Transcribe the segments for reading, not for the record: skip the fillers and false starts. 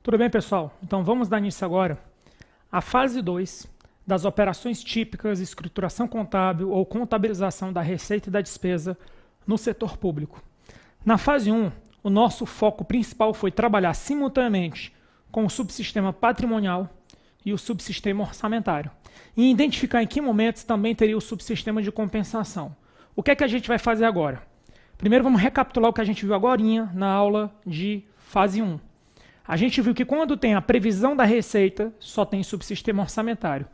Tudo bem, pessoal? Então vamos dar início agora à fase 2 das operações típicas de escrituração contábil ou contabilização da receita e da despesa no setor público. Na fase 1, o nosso foco principal foi trabalhar simultaneamente com o subsistema patrimonial e o subsistema orçamentário, e identificar em que momentos também teria o subsistema de compensação. O que é que a gente vai fazer agora? Primeiro vamos recapitular o que a gente viu agorinha na aula de fase 1. A gente viu que quando tem a previsão da receita, só tem subsistema orçamentário.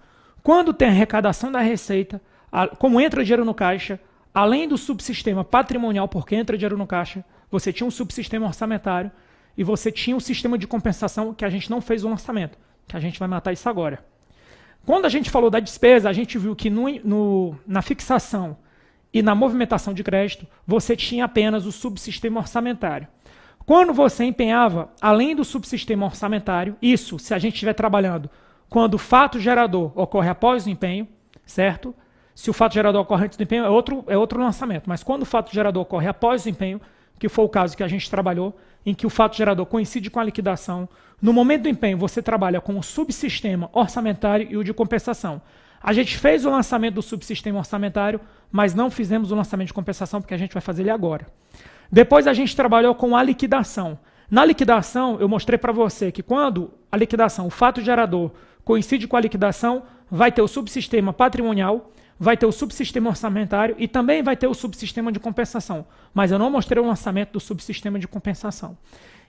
Quando tem a arrecadação da receita, como entra dinheiro no caixa, além do subsistema patrimonial, porque entra dinheiro no caixa, você tinha um subsistema orçamentário e você tinha um sistema de compensação que a gente não fez o lançamento, que a gente vai matar isso agora. Quando a gente falou da despesa, a gente viu que na fixação e na movimentação de crédito, você tinha apenas o subsistema orçamentário. Quando você empenhava, além do subsistema orçamentário, isso, se a gente estiver trabalhando, quando o fato gerador ocorre após o empenho, certo? Se o fato gerador ocorre antes do empenho, é outro lançamento. Mas quando o fato gerador ocorre após o empenho, que foi o caso que a gente trabalhou, em que o fato gerador coincide com a liquidação, no momento do empenho você trabalha com o subsistema orçamentário e o de compensação. A gente fez o lançamento do subsistema orçamentário, mas não fizemos o lançamento de compensação, porque a gente vai fazer ele agora. Depois a gente trabalhou com a liquidação. Na liquidação, eu mostrei para você que quando a liquidação, o fato gerador, coincide com a liquidação, vai ter o subsistema patrimonial, vai ter o subsistema orçamentário e também vai ter o subsistema de compensação. Mas eu não mostrei o lançamento do subsistema de compensação.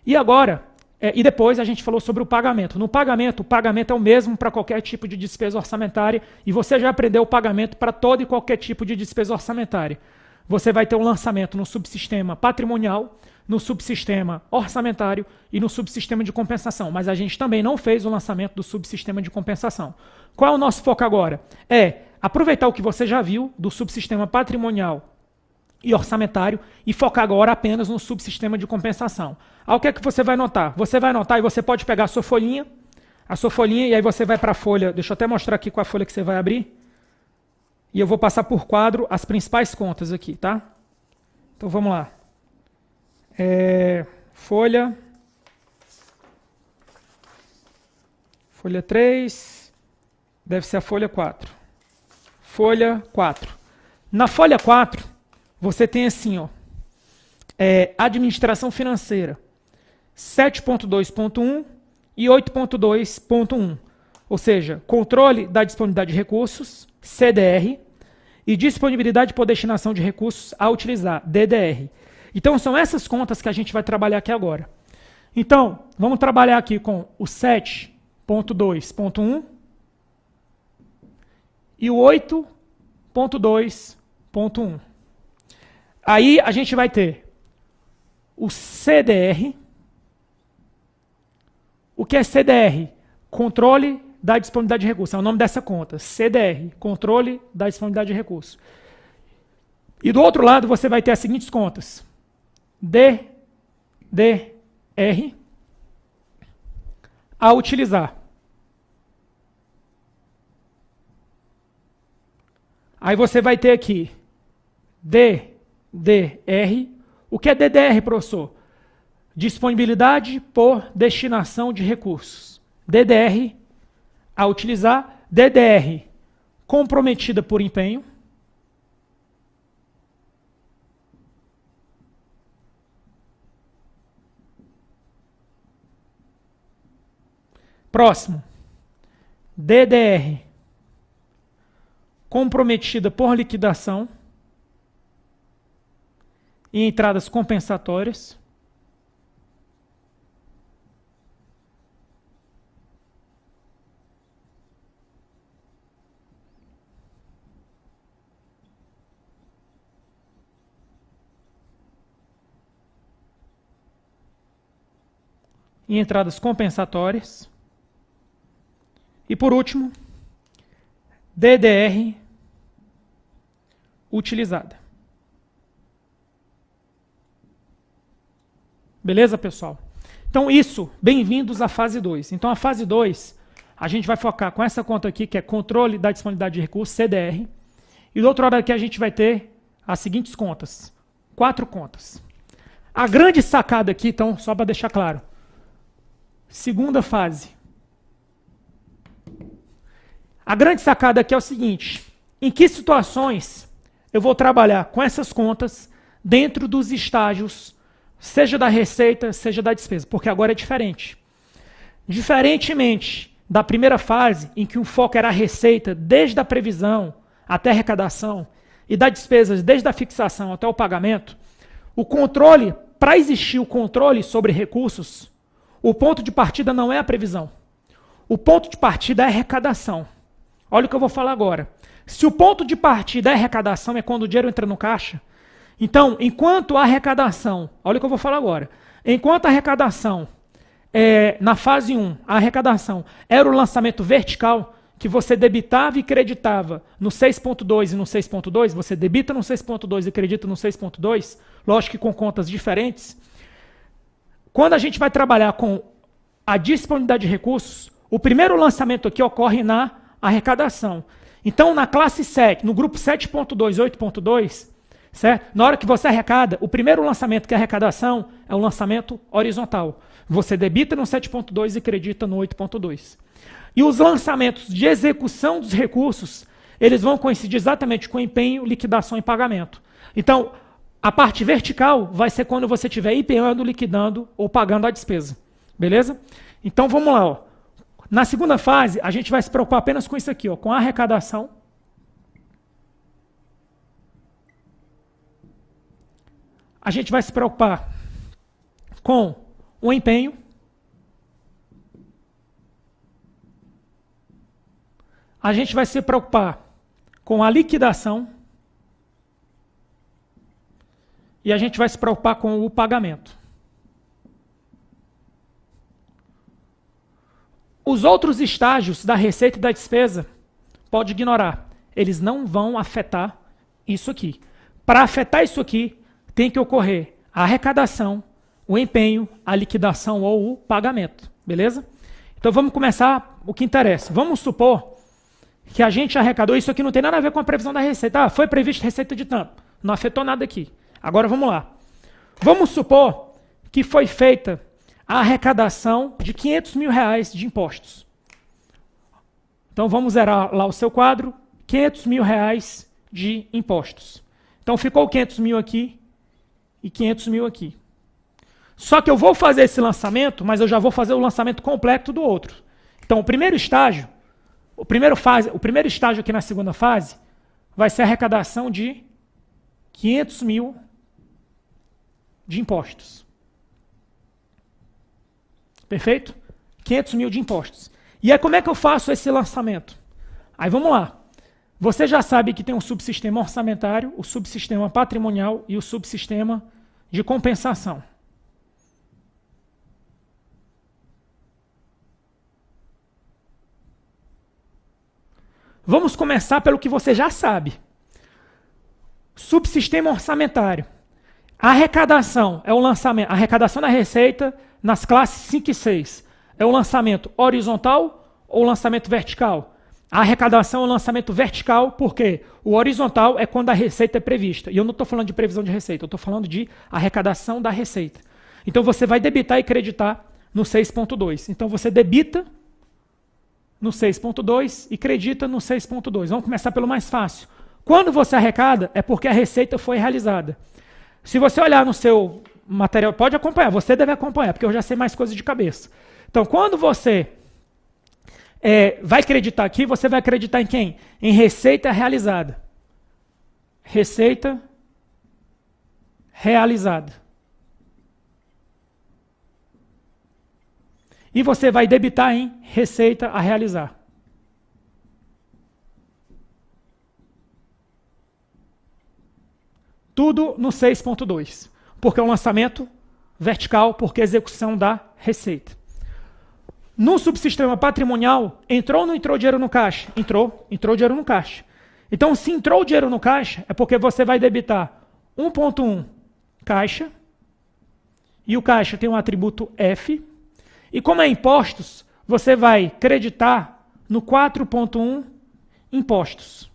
E agora, e depois a gente falou sobre o pagamento. No pagamento, o pagamento é o mesmo para qualquer tipo de despesa orçamentária e você já aprendeu o pagamento para todo e qualquer tipo de despesa orçamentária. Você vai ter um lançamento no subsistema patrimonial, no subsistema orçamentário e no subsistema de compensação. Mas a gente também não fez o lançamento do subsistema de compensação. Qual é o nosso foco agora? É aproveitar o que você já viu do subsistema patrimonial e orçamentário e focar agora apenas no subsistema de compensação. O que é que você vai notar? Você vai notar e você pode pegar a sua folhinha e aí você vai para a folha. Deixa eu até mostrar aqui qual a folha que você vai abrir. E eu vou passar por quadro as principais contas aqui, tá? Então vamos lá. Folha 3, deve ser a folha 4. Folha 4. Na folha 4, você tem assim, ó, administração financeira, 7.2.1 e 8.2.1. Ou seja, controle da disponibilidade de recursos, CDR, e disponibilidade por destinação de recursos a utilizar, DDR. Então, são essas contas que a gente vai trabalhar aqui agora. Então, vamos trabalhar aqui com o 7.2.1 e o 8.2.1. Aí, a gente vai ter o CDR. O que é CDR? Controle da disponibilidade de recursos. É o nome dessa conta. CDR, controle da disponibilidade de recursos. E do outro lado, você vai ter as seguintes contas. DDR a utilizar. Aí você vai ter aqui DDR. O que é DDR, professor? Disponibilidade por destinação de recursos. DDR a utilizar, DDR comprometida por empenho, próximo, DDR comprometida por liquidação e entradas compensatórias. E entradas compensatórias. E por último, DDR utilizada. Beleza, pessoal? Então isso, bem-vindos à fase 2. Então a fase 2, a gente vai focar com essa conta aqui, que é controle da disponibilidade de recursos, CDR. E do outro lado aqui a gente vai ter as seguintes contas. 4 contas. A grande sacada aqui, então, só para deixar claro. segunda fase. A grande sacada aqui é o seguinte: em que situações eu vou trabalhar com essas contas dentro dos estágios, seja da receita, seja da despesa, porque agora é diferente. Diferentemente da primeira fase, em que o foco era a receita desde a previsão até a arrecadação, e da despesa desde a fixação até o pagamento, o controle, para existir o controle sobre recursos, o ponto de partida não é a previsão. O ponto de partida é a arrecadação. Olha o que eu vou falar agora. Se o ponto de partida é a arrecadação, é quando o dinheiro entra no caixa, então, enquanto a arrecadação, olha o que eu vou falar agora, enquanto a arrecadação, na fase 1, a arrecadação era o lançamento vertical, que você debitava e creditava no 6.2 e no 6.2, você debita no 6.2 e credita no 6.2, lógico que com contas diferentes. Quando a gente vai trabalhar com a disponibilidade de recursos, o primeiro lançamento aqui ocorre na arrecadação. Então, na classe 7, no grupo 7.2 e 8.2, certo? Na hora que você arrecada, o primeiro lançamento, que é a arrecadação, é o lançamento horizontal. Você debita no 7.2 e credita no 8.2. E os lançamentos de execução dos recursos, eles vão coincidir exatamente com empenho, liquidação e pagamento. Então, a parte vertical vai ser quando você estiver empenhando, liquidando ou pagando a despesa. Beleza? Então, vamos lá. Ó. Na segunda fase, a gente vai se preocupar apenas com isso aqui, ó, com a arrecadação. A gente vai se preocupar com o empenho. A gente vai se preocupar com a liquidação. E a gente vai se preocupar com o pagamento. Os outros estágios da receita e da despesa, pode ignorar. Eles não vão afetar isso aqui. Para afetar isso aqui, tem que ocorrer a arrecadação, o empenho, a liquidação ou o pagamento. Beleza? Então vamos começar o que interessa. Vamos supor que a gente arrecadou, isso aqui não tem nada a ver com a previsão da receita. Ah, foi prevista receita de tanto. Não afetou nada aqui. Agora vamos lá. Vamos supor que foi feita a arrecadação de R$500 mil de impostos. Então vamos zerar lá o seu quadro, R$500 mil de impostos. Então ficou 500 mil aqui e 500 mil aqui. Só que eu vou fazer esse lançamento, mas eu já vou fazer o lançamento completo do outro. Então o primeiro estágio, o primeiro estágio aqui na segunda fase, vai ser a arrecadação de 500 mil de impostos. Perfeito? 500 mil de impostos. E aí como é que eu faço esse lançamento? Aí vamos lá. Você já sabe que tem um subsistema orçamentário, o subsistema patrimonial e o subsistema de compensação. Vamos começar pelo que você já sabe. Subsistema orçamentário. A arrecadação é o lançamento, a arrecadação da receita nas classes 5 e 6. É o lançamento horizontal ou lançamento vertical? A arrecadação é o lançamento vertical, porque o horizontal é quando a receita é prevista. E eu não estou falando de previsão de receita, eu estou falando de arrecadação da receita. Então você vai debitar e creditar no 6.2. Então você debita no 6.2 e acredita no 6.2. Vamos começar pelo mais fácil. Quando você arrecada, é porque a receita foi realizada. Se você olhar no seu material, pode acompanhar, você deve acompanhar, porque eu já sei mais coisas de cabeça. Então, quando você vai acreditar aqui, você vai acreditar em quem? Em receita realizada. Receita realizada. E você vai debitar em receita a realizar. Tudo no 6.2, porque é um lançamento vertical, porque é execução da receita. No subsistema patrimonial, entrou ou não entrou dinheiro no caixa? Entrou dinheiro no caixa. Então, se entrou dinheiro no caixa, é porque você vai debitar 1.1 caixa, e o caixa tem um atributo F, e como é impostos, você vai creditar no 4.1 impostos,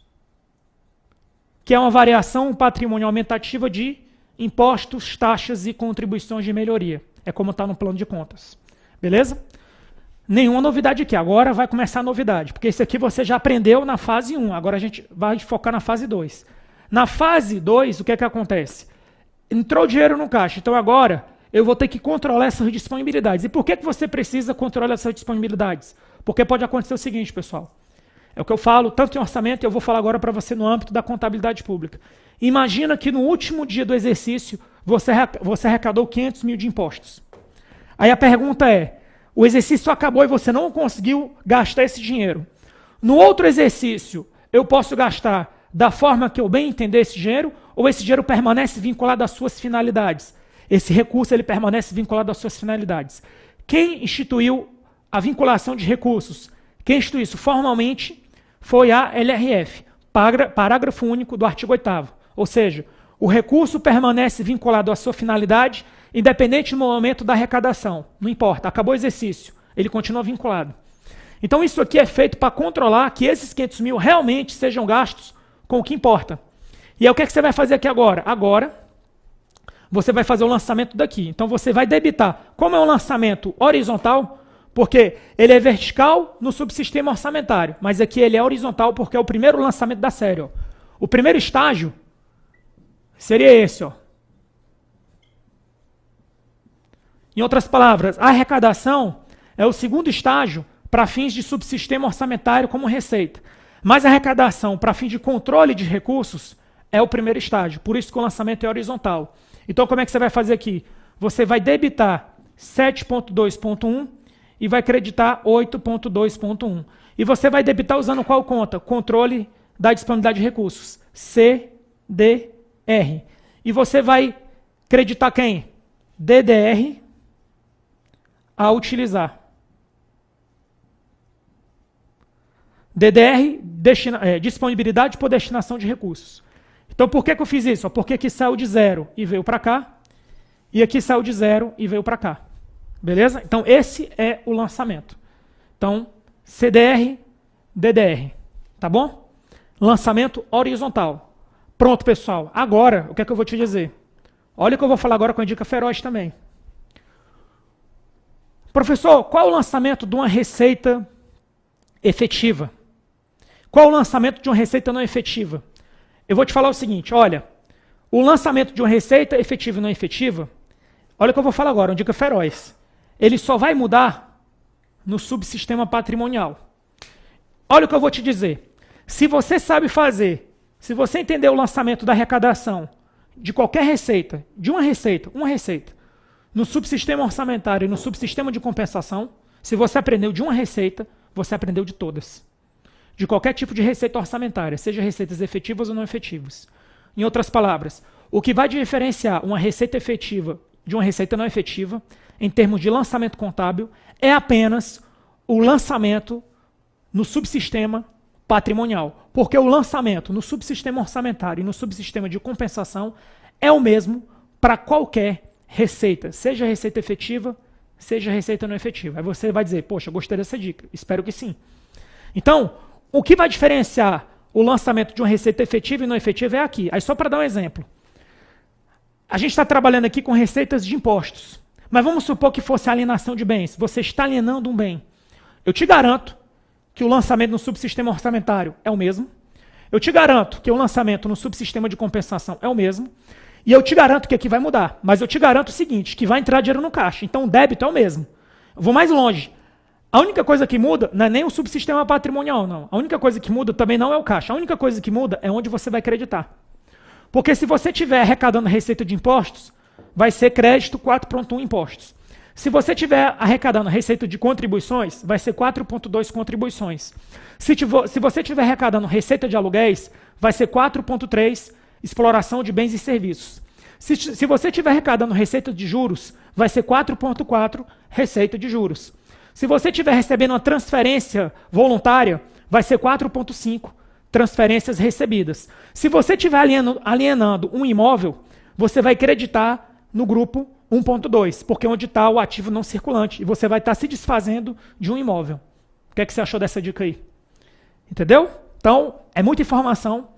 que é uma variação patrimonial aumentativa de impostos, taxas e contribuições de melhoria. É como está no plano de contas. Beleza? Nenhuma novidade aqui. Agora vai começar a novidade, porque isso aqui você já aprendeu na fase 1. Agora a gente vai focar na fase 2. Na fase 2, o que é que acontece? Entrou dinheiro no caixa, então agora eu vou ter que controlar essas disponibilidades. E por que você precisa controlar essas disponibilidades? Porque pode acontecer o seguinte, pessoal. É o que eu falo, tanto em orçamento, e eu vou falar agora para você no âmbito da contabilidade pública. Imagina que no último dia do exercício, você arrecadou 500 mil de impostos. Aí a pergunta é, o exercício acabou e você não conseguiu gastar esse dinheiro. No outro exercício, eu posso gastar da forma que eu bem entender esse dinheiro, ou esse dinheiro permanece vinculado às suas finalidades? Esse recurso ele permanece vinculado às suas finalidades. Quem instituiu a vinculação de recursos? Quem instituiu isso formalmente foi a LRF, parágrafo único do artigo 8º. Ou seja, o recurso permanece vinculado à sua finalidade, independente do momento da arrecadação. Não importa, acabou o exercício, ele continua vinculado. Então isso aqui é feito para controlar que esses 500 mil realmente sejam gastos com o que importa. E aí o que é que você vai fazer aqui agora? Agora, você vai fazer o lançamento daqui. Então você vai debitar. Como é um lançamento horizontal, porque ele é vertical no subsistema orçamentário, mas aqui ele é horizontal porque é o primeiro lançamento da série. Ó. O primeiro estágio seria esse. Ó. Em outras palavras, a arrecadação é o segundo estágio para fins de subsistema orçamentário como receita. Mas a arrecadação para fim de controle de recursos é o primeiro estágio. Por isso que o lançamento é horizontal. Então como é que você vai fazer aqui? Você vai debitar 7.2.1 e vai creditar 8.2.1. E você vai debitar usando qual conta? Controle da disponibilidade de recursos. CDR. E você vai creditar quem? DDR a utilizar. DDR, disponibilidade por destinação de recursos. Então, por que eu fiz isso? Porque aqui saiu de 0 e veio para cá, e aqui saiu de 0 e veio para cá. Beleza? Então, esse é o lançamento. Então, CDR, DDR. Tá bom? Lançamento horizontal. Pronto, pessoal. Agora, o que é que eu vou te dizer? Olha o que eu vou falar agora com a dica feroz também. Professor, qual é o lançamento de uma receita efetiva? Qual o lançamento de uma receita não efetiva? Eu vou te falar o seguinte, olha, o lançamento de uma receita efetiva e não efetiva, olha o que eu vou falar agora, uma dica feroz. Ele só vai mudar no subsistema patrimonial. Olha o que eu vou te dizer. Se você sabe fazer, se você entender o lançamento da arrecadação de qualquer receita, de uma receita, no subsistema orçamentário e no subsistema de compensação, se você aprendeu de uma receita, você aprendeu de todas. De qualquer tipo de receita orçamentária, seja receitas efetivas ou não efetivas. Em outras palavras, o que vai diferenciar uma receita efetiva de uma receita não efetiva, em termos de lançamento contábil, é apenas o lançamento no subsistema patrimonial. Porque o lançamento no subsistema orçamentário e no subsistema de compensação é o mesmo para qualquer receita, seja receita efetiva, seja receita não efetiva. Aí você vai dizer, poxa, gostei dessa dica. Espero que sim. Então, o que vai diferenciar o lançamento de uma receita efetiva e não efetiva é aqui. Aí só para dar um exemplo. A gente está trabalhando aqui com receitas de impostos. Mas vamos supor que fosse alienação de bens. Você está alienando um bem. Eu te garanto que o lançamento no subsistema orçamentário é o mesmo. Eu te garanto que o lançamento no subsistema de compensação é o mesmo. E eu te garanto que aqui vai mudar. Mas eu te garanto o seguinte, que vai entrar dinheiro no caixa. Então o débito é o mesmo. Eu vou mais longe. A única coisa que muda não é nem o subsistema patrimonial, não. A única coisa que muda também não é o caixa. A única coisa que muda é onde você vai acreditar. Porque se você estiver arrecadando receita de impostos, vai ser crédito 4.1 impostos. Se você estiver arrecadando receita de contribuições, vai ser 4.2 contribuições. Se você estiver arrecadando receita de aluguéis, vai ser 4.3 exploração de bens e serviços. Se você estiver arrecadando receita de juros, vai ser 4.4 receita de juros. Se você estiver recebendo uma transferência voluntária, vai ser 4.5 transferências recebidas. Se você estiver alienando um imóvel, você vai creditar no grupo 1.2, porque é onde está o ativo não circulante, e você vai estar se desfazendo de um imóvel. O que é que você achou dessa dica aí? Entendeu? Então, é muita informação.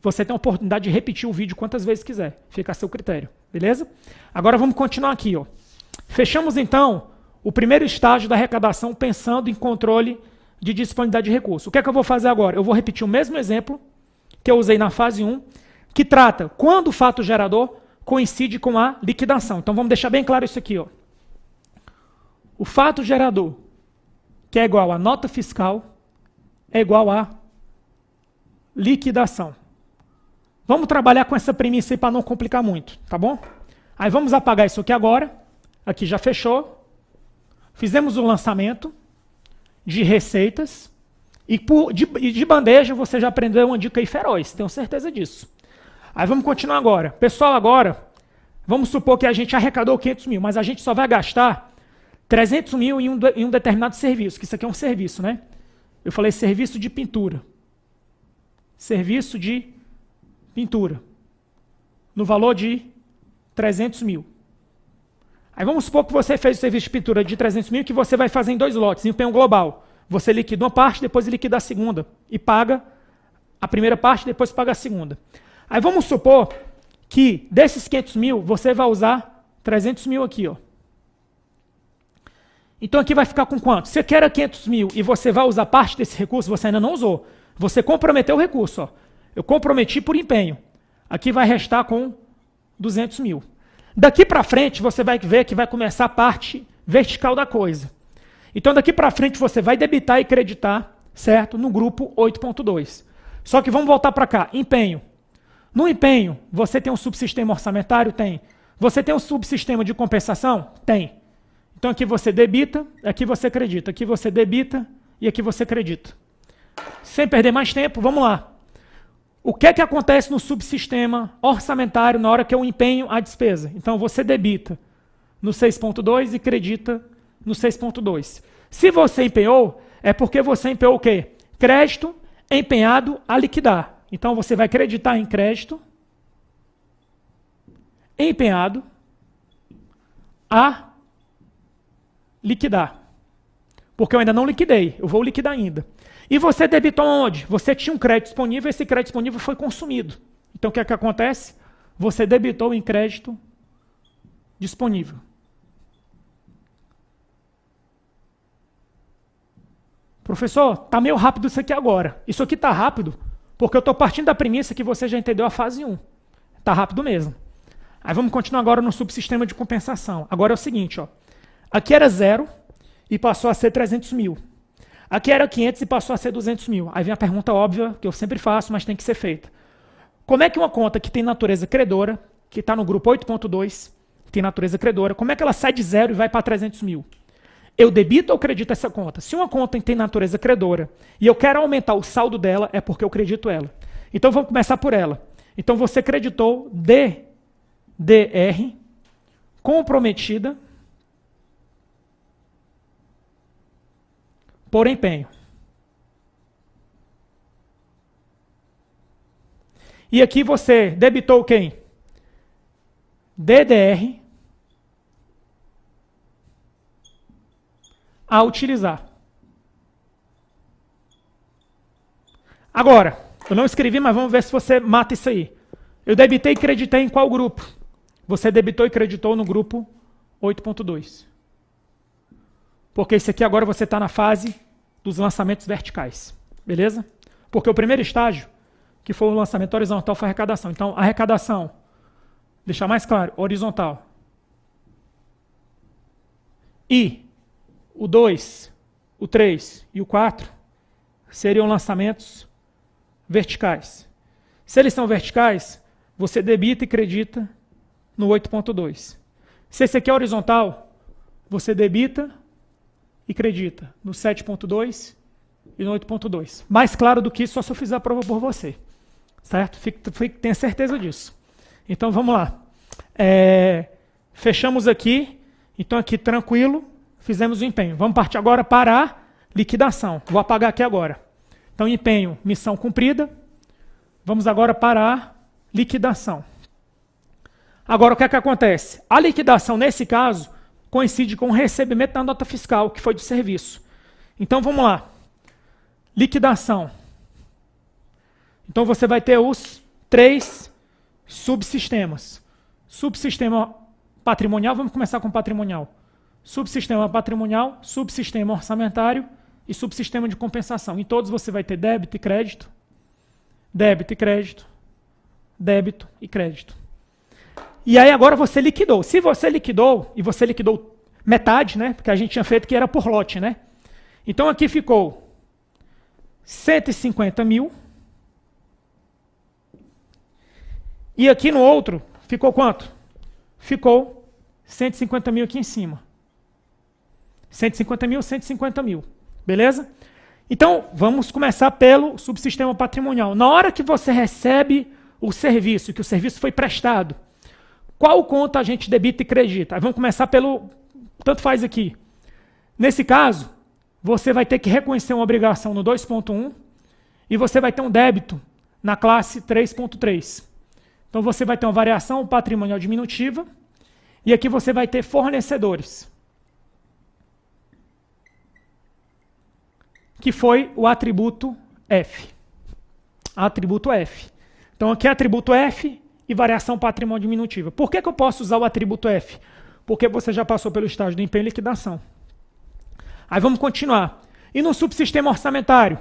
Você tem a oportunidade de repetir o vídeo quantas vezes quiser. Fica a seu critério. Beleza? Agora vamos continuar aqui. Ó. Fechamos, então, o primeiro estágio da arrecadação pensando em controle de disponibilidade de recursos. O que é que eu vou fazer agora? Eu vou repetir o mesmo exemplo que eu usei na fase 1, que trata quando o fato gerador coincide com a liquidação. Então vamos deixar bem claro isso aqui. Ó. O fato gerador, que é igual a nota fiscal, é igual a liquidação. Vamos trabalhar com essa premissa aí para não complicar muito, tá bom? Aí vamos apagar isso aqui agora. Aqui já fechou. Fizemos o lançamento de receitas. E de bandeja você já aprendeu uma dica aí feroz, tenho certeza disso. Aí vamos continuar agora. Pessoal, agora, vamos supor que a gente arrecadou 500 mil, mas a gente só vai gastar 300 mil em um determinado serviço, que isso aqui é um serviço, né? Eu falei serviço de pintura. Serviço de pintura. No valor de 300 mil. Aí vamos supor que você fez o serviço de pintura de 300 mil que você vai fazer em 2 lotes, em empenho global. Você liquida uma parte, depois liquida a segunda. E paga a primeira parte, depois paga a segunda. Aí vamos supor que desses 500 mil, você vai usar 300 mil aqui. Ó. Então aqui vai ficar com quanto? Você quer 500 mil e você vai usar parte desse recurso, você ainda não usou. Você comprometeu o recurso. Ó. Eu comprometi por empenho. Aqui vai restar com 200 mil. Daqui para frente, você vai ver que vai começar a parte vertical da coisa. Então, daqui para frente, você vai debitar e creditar, certo? No grupo 8.2. Só que vamos voltar para cá. Empenho. No empenho, você tem um subsistema orçamentário? Tem. Você tem um subsistema de compensação? Tem. Então, aqui você debita, aqui você acredita. Aqui você debita e aqui você acredita. Sem perder mais tempo, vamos lá. O que é que acontece no subsistema orçamentário na hora que eu empenho a despesa? Então, você debita no 6.2 e acredita no 6.2. Se você empenhou, é porque você empenhou o quê? Crédito empenhado a liquidar. Então, você vai acreditar em crédito empenhado a liquidar. Porque eu ainda não liquidei, eu vou liquidar ainda. E você debitou onde? Você tinha um crédito disponível, esse crédito disponível foi consumido. Então, o que é que acontece? Você debitou em crédito disponível. Professor, está meio rápido isso aqui agora. Isso aqui está rápido porque eu estou partindo da premissa que você já entendeu a fase 1. Está rápido mesmo. Aí vamos continuar agora no subsistema de compensação. Agora é o seguinte, ó. Aqui era 0 e passou a ser 300 mil. Aqui era 500 e passou a ser 200 mil. Aí vem a pergunta óbvia, que eu sempre faço, mas tem que ser feita. Como é que uma conta que tem natureza credora, que está no grupo 8.2, tem natureza credora, como é que ela sai de 0 e vai para 300 mil? Eu debito ou acredito essa conta? Se uma conta tem natureza credora e eu quero aumentar o saldo dela, é porque eu acredito ela. Então vamos começar por ela. Então você creditou DDR comprometida por empenho. E aqui você debitou quem? DDR a utilizar. Agora, eu não escrevi, mas vamos ver se você mata isso aí. Eu debitei e creditei em qual grupo? Você debitou e creditou no grupo 8.2. Porque esse aqui agora você está na fase dos lançamentos verticais. Beleza? Porque o primeiro estágio, que foi o lançamento horizontal, foi a arrecadação. Então, arrecadação, deixar mais claro, horizontal. E o 2, o 3 e o 4 seriam lançamentos verticais. Se eles são verticais, você debita e credita no 8.2. Se esse aqui é horizontal, você debita e acredita no 7.2 e no 8.2. Mais claro do que isso, só se eu fizer a prova por você. Certo? Tenha certeza disso. Então, vamos lá. Fechamos aqui. Então, aqui, tranquilo, fizemos o empenho. Vamos partir agora para a liquidação. Vou apagar aqui agora. Então, empenho, missão cumprida. Vamos agora para a liquidação. Agora, o que é que acontece? A liquidação, nesse caso, coincide com o recebimento da nota fiscal, que foi do serviço. Então, vamos lá. Liquidação. Então, você vai ter os 3 subsistemas. Subsistema patrimonial, vamos começar com patrimonial. subsistema patrimonial, subsistema orçamentário e subsistema de compensação. Em todos você vai ter débito e crédito, débito e crédito, débito e crédito. E aí agora você liquidou. Se você liquidou, e você liquidou metade, né? Porque a gente tinha feito que era por lote, né? Então aqui ficou 150 mil. E aqui no outro, ficou quanto? Ficou 150 mil aqui em cima. 150 mil, 150 mil. Beleza? Então, vamos começar pelo subsistema patrimonial. Na hora que você recebe o serviço, que o serviço foi prestado, qual conta a gente debita e credita? Aí vamos começar pelo... Tanto faz aqui. Nesse caso, você vai ter que reconhecer uma obrigação no 2.1 e você vai ter um débito na classe 3.3. Então, você vai ter uma variação patrimonial diminutiva e aqui você vai ter fornecedores, que foi o atributo F. Atributo F. Então, aqui é atributo F e variação patrimonial diminutiva. Por que eu posso usar o atributo F? Porque você já passou pelo estágio do empenho e liquidação. Aí vamos continuar. E no subsistema orçamentário?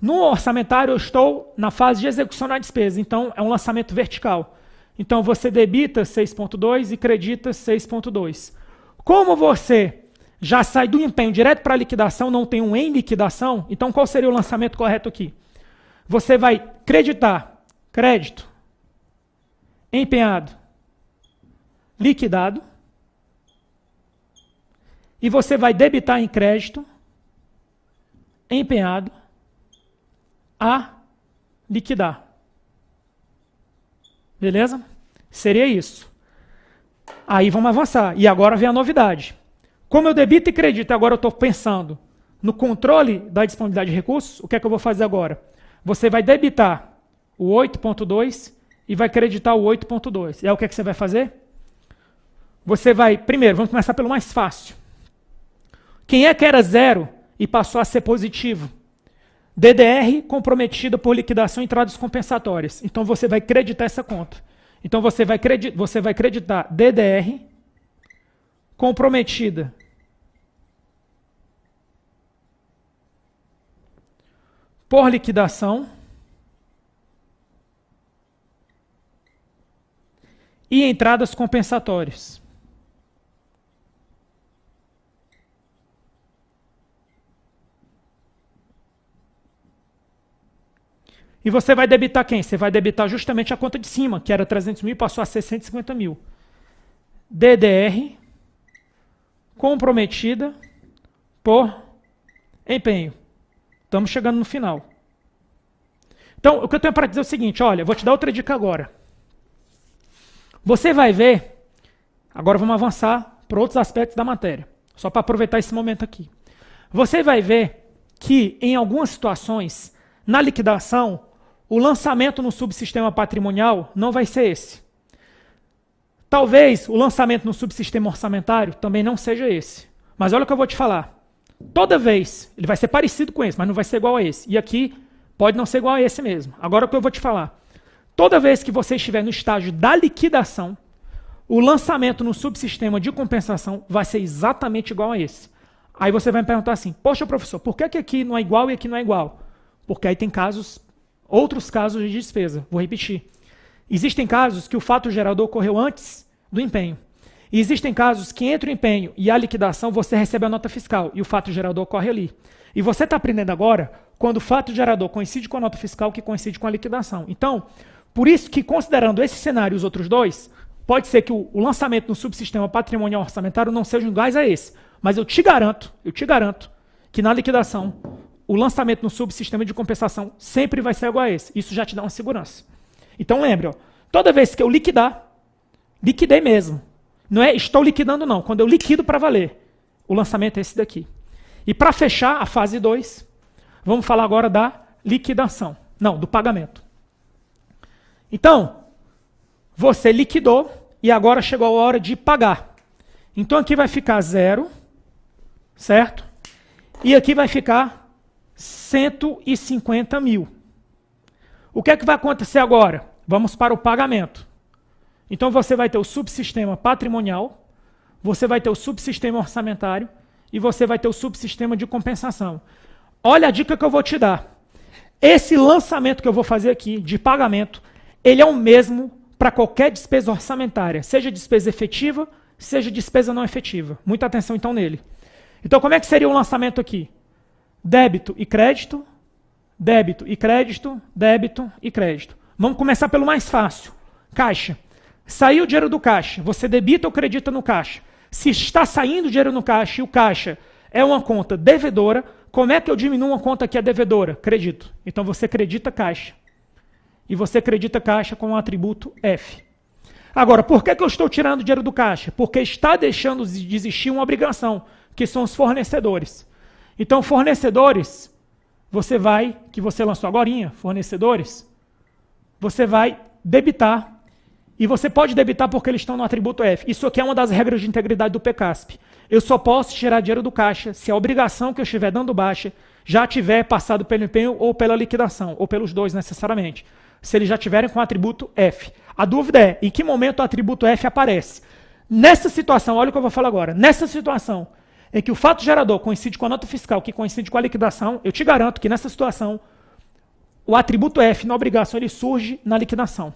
No orçamentário eu estou na fase de execução da despesa, então é um lançamento vertical. Então você debita 6.2 e credita 6.2. Como você já sai do empenho direto para a liquidação, não tem um em liquidação, então qual seria o lançamento correto aqui? Você vai creditar, crédito, empenhado, liquidado, e você vai debitar em crédito, empenhado, a liquidar. Beleza? Seria isso. Aí vamos avançar. E agora vem a novidade. Como eu debito e credito, agora eu estou pensando no controle da disponibilidade de recursos, o que é que eu vou fazer agora? Você vai debitar o 8.2 e vai creditar o 8.2. E aí o que é que você vai fazer? Você vai, primeiro, vamos começar pelo mais fácil. Quem é que era zero e passou a ser positivo? DDR comprometida por liquidação e entradas compensatórias. Então você vai creditar essa conta. Então você vai creditar DDR comprometida por liquidação e entradas compensatórias. E você vai debitar quem? Você vai debitar justamente a conta de cima, que era 300 mil e passou a ser 150 mil. DDR comprometida por empenho. Estamos chegando no final. Então, o que eu tenho para dizer é o seguinte, olha, vou te dar outra dica agora. Você vai ver, agora vamos avançar para outros aspectos da matéria, só para aproveitar esse momento aqui. Você vai ver que, em algumas situações, na liquidação, o lançamento no subsistema patrimonial não vai ser esse. Talvez o lançamento no subsistema orçamentário também não seja esse. Mas olha o que eu vou te falar. Toda vez, ele vai ser parecido com esse, mas não vai ser igual a esse. E aqui pode não ser igual a esse mesmo. Agora o que eu vou te falar. Toda vez que você estiver no estágio da liquidação, o lançamento no subsistema de compensação vai ser exatamente igual a esse. Aí você vai me perguntar assim, poxa professor, por que aqui não é igual e aqui não é igual? Porque aí tem outros casos de despesa. Vou repetir. Existem casos que o fato gerador ocorreu antes do empenho. E existem casos que entre o empenho e a liquidação você recebe a nota fiscal e o fato gerador ocorre ali. E você está aprendendo agora quando o fato gerador coincide com a nota fiscal que coincide com a liquidação. Então, por isso que considerando esse cenário e os outros dois, pode ser que o lançamento no subsistema patrimonial orçamentário não seja iguais a esse. Mas eu te garanto que na liquidação o lançamento no subsistema de compensação sempre vai ser igual a esse. Isso já te dá uma segurança. Então lembre, ó, toda vez que eu liquidar, liquidei mesmo. Não é estou liquidando não. Quando eu liquido para valer, o lançamento é esse daqui. E para fechar a fase 2, vamos falar agora da liquidação. Não, do pagamento. Então, você liquidou e agora chegou a hora de pagar. Então aqui vai ficar 0, certo? E aqui vai ficar 150 mil. O que é que vai acontecer agora? Vamos para o pagamento. Então você vai ter o subsistema patrimonial, você vai ter o subsistema orçamentário e você vai ter o subsistema de compensação. Olha a dica que eu vou te dar. Esse lançamento que eu vou fazer aqui, de pagamento, ele é o mesmo para qualquer despesa orçamentária, seja despesa efetiva, seja despesa não efetiva. Muita atenção então nele. Então como é que seria o lançamento aqui? Débito e crédito, débito e crédito, débito e crédito. Vamos começar pelo mais fácil. Caixa. Saiu o dinheiro do caixa, você debita ou acredita no caixa. Se está saindo dinheiro no caixa e o caixa é uma conta devedora, como é que eu diminuo uma conta que é devedora? Credito. Então você acredita caixa. E você acredita caixa com o atributo F. Agora, por que eu estou tirando dinheiro do caixa? Porque está deixando de existir uma obrigação, que são os fornecedores. Então, fornecedores, que você lançou agorinha, fornecedores, você vai debitar. E você pode debitar porque eles estão no atributo F. Isso aqui é uma das regras de integridade do PCASP. Eu só posso tirar dinheiro do caixa se a obrigação que eu estiver dando baixa já tiver passado pelo empenho ou pela liquidação, ou pelos dois necessariamente. Se eles já tiverem com o atributo F. A dúvida é, em que momento o atributo F aparece? Nessa situação, olha o que eu vou falar agora, nessa situação em que o fato gerador coincide com a nota fiscal, que coincide com a liquidação, eu te garanto que nessa situação, o atributo F na obrigação ele surge na liquidação.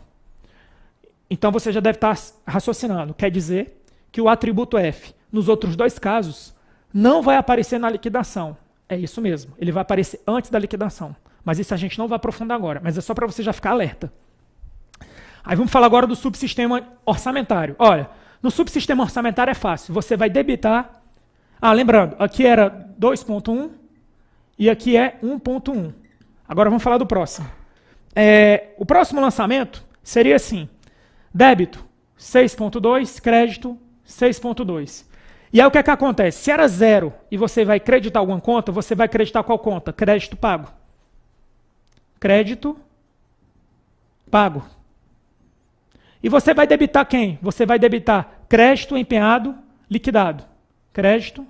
Então você já deve estar raciocinando. Quer dizer que o atributo F, nos outros dois casos, não vai aparecer na liquidação. É isso mesmo. Ele vai aparecer antes da liquidação. Mas isso a gente não vai aprofundar agora. Mas é só para você já ficar alerta. Aí vamos falar agora do subsistema orçamentário. Olha, no subsistema orçamentário é fácil. Você vai debitar... lembrando, aqui era 2.1 e aqui é 1.1. Agora vamos falar do próximo. O próximo lançamento seria assim... Débito, 6.2, crédito, 6.2. E aí o que é que acontece? Se era 0 e você vai creditar alguma conta, você vai creditar qual conta? Crédito pago. Crédito pago. E você vai debitar quem? Você vai debitar crédito empenhado, liquidado. Crédito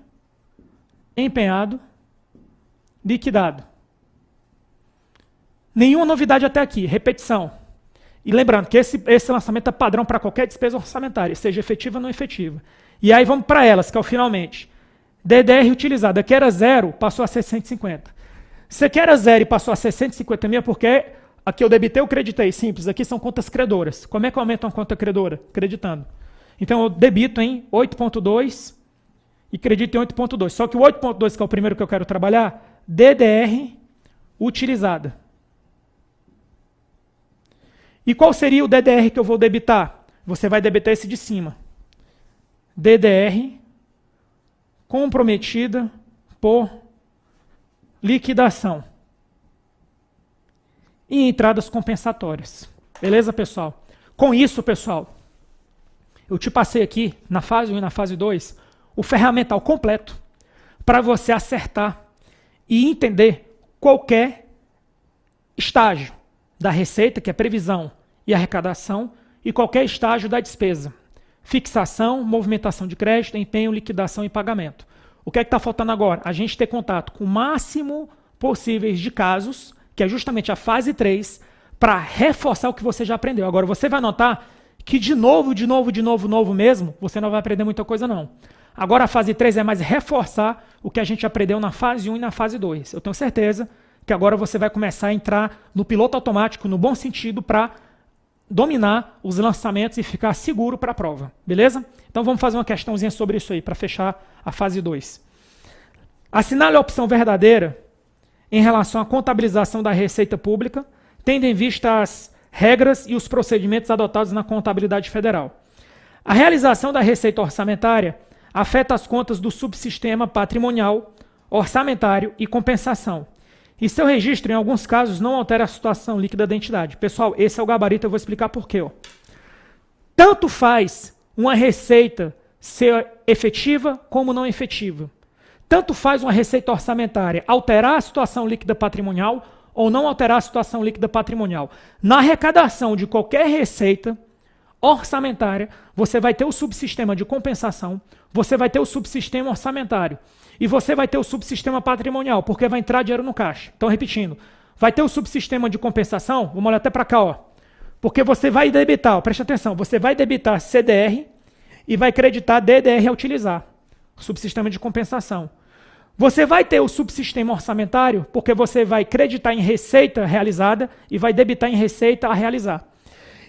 empenhado, liquidado. Nenhuma novidade até aqui, repetição. E lembrando que esse lançamento é padrão para qualquer despesa orçamentária, seja efetiva ou não efetiva. E aí vamos para elas, que é o finalmente. DDR utilizado. Aqui era 0, passou a ser 150. Se aqui era 0 e passou a ser 150 mil, porque aqui eu debitei ou creditei? Simples, aqui são contas credoras. Como é que eu aumento uma conta credora? Creditando. Então eu debito em 8.2 e credito em 8.2. Só que o 8.2, que é o primeiro que eu quero trabalhar, DDR utilizada. E qual seria o DDR que eu vou debitar? Você vai debitar esse de cima. DDR comprometida por liquidação. E entradas compensatórias. Beleza, pessoal? Com isso, pessoal, eu te passei aqui, na fase 1 e na fase 2, o ferramental completo para você acertar e entender qualquer estágio da receita, que é previsão e arrecadação, e qualquer estágio da despesa. Fixação, movimentação de crédito, empenho, liquidação e pagamento. O que é que está faltando agora? A gente ter contato com o máximo possíveis de casos, que é justamente a fase 3, para reforçar o que você já aprendeu. Agora, você vai notar que de novo mesmo, você não vai aprender muita coisa não. Agora a fase 3 é mais reforçar o que a gente aprendeu na fase 1 e na fase 2. Eu tenho certeza que agora você vai começar a entrar no piloto automático, no bom sentido, para dominar os lançamentos e ficar seguro para a prova. Beleza? Então vamos fazer uma questãozinha sobre isso aí, para fechar a fase 2. Assinale a opção verdadeira em relação à contabilização da receita pública, tendo em vista as regras e os procedimentos adotados na contabilidade federal. A realização da receita orçamentária afeta as contas do subsistema patrimonial, orçamentário e compensação. E seu registro, em alguns casos, não altera a situação líquida da entidade. Pessoal, esse é o gabarito, eu vou explicar por quê. Tanto faz uma receita ser efetiva como não efetiva. Tanto faz uma receita orçamentária alterar a situação líquida patrimonial ou não alterar a situação líquida patrimonial. Na arrecadação de qualquer receita orçamentária, você vai ter o subsistema de compensação, você vai ter o subsistema orçamentário e você vai ter o subsistema patrimonial, porque vai entrar dinheiro no caixa. Então, repetindo, vai ter o subsistema de compensação, vamos olhar até para cá, porque você vai debitar, preste atenção, você vai debitar CDR e vai creditar DDR a utilizar, subsistema de compensação. Você vai ter o subsistema orçamentário, porque você vai creditar em receita realizada e vai debitar em receita a realizar.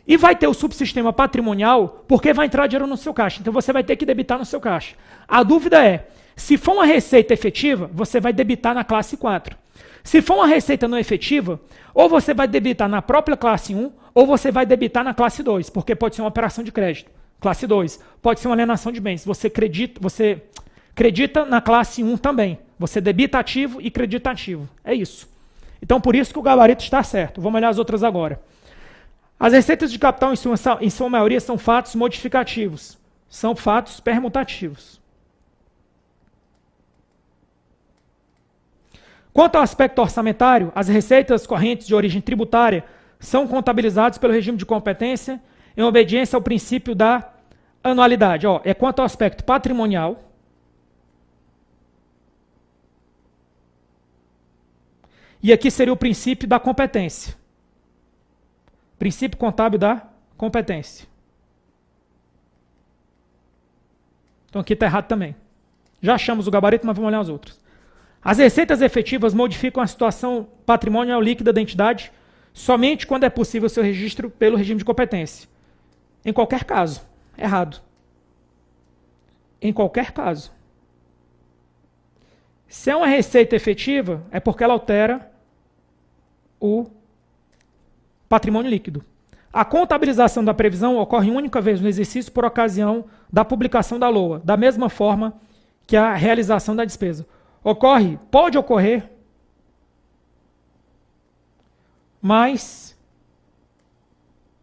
E vai ter o subsistema patrimonial, porque vai entrar dinheiro no seu caixa. Então você vai ter que debitar no seu caixa. A dúvida é, se for uma receita efetiva, você vai debitar na classe 4. Se for uma receita não efetiva, ou você vai debitar na própria classe 1, ou você vai debitar na classe 2, porque pode ser uma operação de crédito. Classe 2, pode ser uma alienação de bens. Você acredita na classe 1 também. Você debita ativo e credita ativo. É isso. Então, por isso que o gabarito está certo. Vamos olhar as outras agora. As receitas de capital, em sua maioria, são fatos modificativos. São fatos permutativos. Quanto ao aspecto orçamentário, as receitas correntes de origem tributária são contabilizadas pelo regime de competência em obediência ao princípio da anualidade. É quanto ao aspecto patrimonial, e aqui seria o princípio da competência. Princípio contábil da competência. Então aqui está errado também. Já achamos o gabarito, mas vamos olhar os outros. As receitas efetivas modificam a situação patrimonial líquida da entidade somente quando é possível seu registro pelo regime de competência. Em qualquer caso. Errado. Em qualquer caso. Se é uma receita efetiva, é porque ela altera o patrimônio líquido. A contabilização da previsão ocorre única vez no exercício por ocasião da publicação da LOA, da mesma forma que a realização da despesa. Pode ocorrer, mais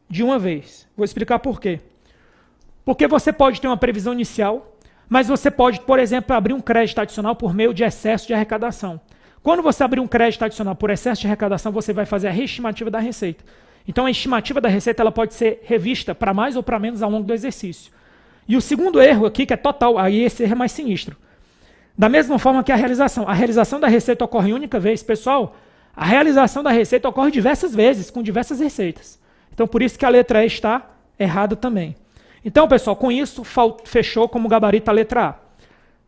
de uma vez. Vou explicar por quê. Porque você pode ter uma previsão inicial, mas você pode, por exemplo, abrir um crédito adicional por meio de excesso de arrecadação. Quando você abrir um crédito adicional por excesso de arrecadação, você vai fazer a reestimativa da receita. Então, a estimativa da receita ela pode ser revista para mais ou para menos ao longo do exercício. E o segundo erro aqui, que é total, aí esse erro é mais sinistro. Da mesma forma que a realização da receita ocorre única vez. Pessoal, a realização da receita ocorre diversas vezes, com diversas receitas. Então, por isso que a letra E está errada também. Então, pessoal, com isso, fechou como gabarito a letra A.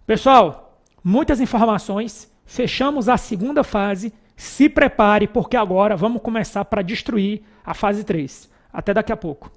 Pessoal, muitas informações. Fechamos a segunda fase. Se prepare, porque agora vamos começar para destruir a fase 3. Até daqui a pouco.